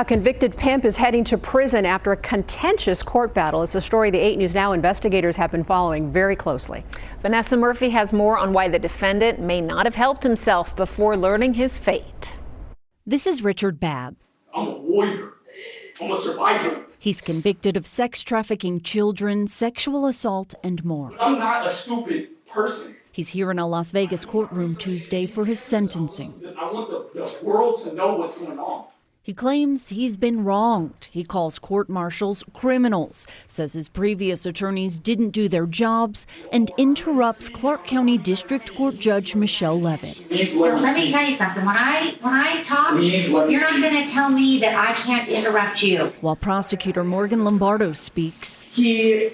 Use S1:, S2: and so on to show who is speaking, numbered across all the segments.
S1: A convicted pimp is heading to prison after a contentious court battle. It's a story the 8 News Now investigators have been following very closely.
S2: Vanessa Murphy has more on why the defendant may not have helped himself before learning his fate.
S3: This is Richard Babb.
S4: I'm a warrior. I'm a survivor.
S3: He's convicted of sex trafficking children, sexual assault, and more.
S4: I'm not a stupid person.
S3: He's here in a Las Vegas courtroom Tuesday for his sentencing.
S4: I want the world to know what's going on.
S3: He claims he's been wronged. He calls court marshals criminals, says his previous attorneys didn't do their jobs, and interrupts Clark County District Court Judge Michelle Levitt.
S5: Let me tell you something. When I talk, you're not going to tell me that I can't interrupt you.
S3: While prosecutor Morgan Lombardo speaks,
S6: he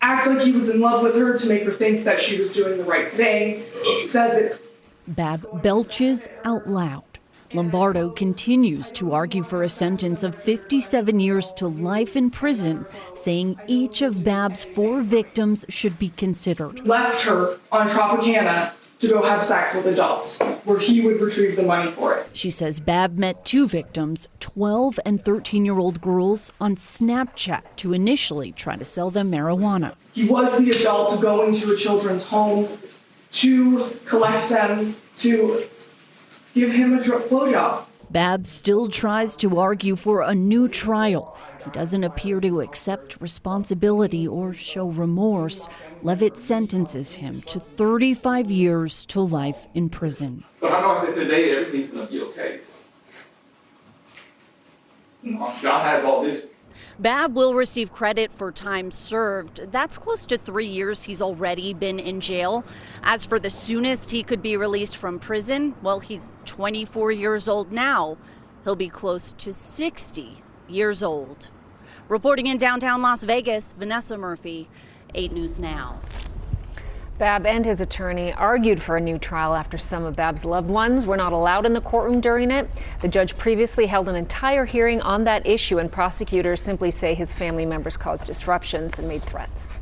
S6: acts like he was in love with her to make her think that she was doing the right thing. Says it.
S3: Babb belches out loud. Lombardo continues to argue for a sentence of 57 years to life in prison, saying each of Babb's 4 victims should be considered.
S6: Left her on Tropicana to go have sex with adults, where he would retrieve the money for it.
S3: She says Babb met 2 victims, 12 and 13-year-old girls, on Snapchat to initially try to sell them marijuana.
S6: He was the adult going to a children's home to collect them, to give him a blowjob.
S3: Babb still tries to argue for a new trial. He doesn't appear to accept responsibility or show remorse. Levitt sentences him to 35 years to life in prison.
S4: But I know at the end of the day, everything's going to be okay. God has all this.
S3: Babb will receive credit for time served. That's close to 3 years he's already been in jail. As for the soonest he could be released from prison, well, he's 24 years old now. He'll be close to 60 years old. Reporting in downtown Las Vegas, Vanessa Murphy, 8 News Now.
S2: Babb and his attorney argued for a new trial after some of Babb's loved ones were not allowed in the courtroom during it. The judge previously held an entire hearing on that issue, and prosecutors simply say his family members caused disruptions and made threats.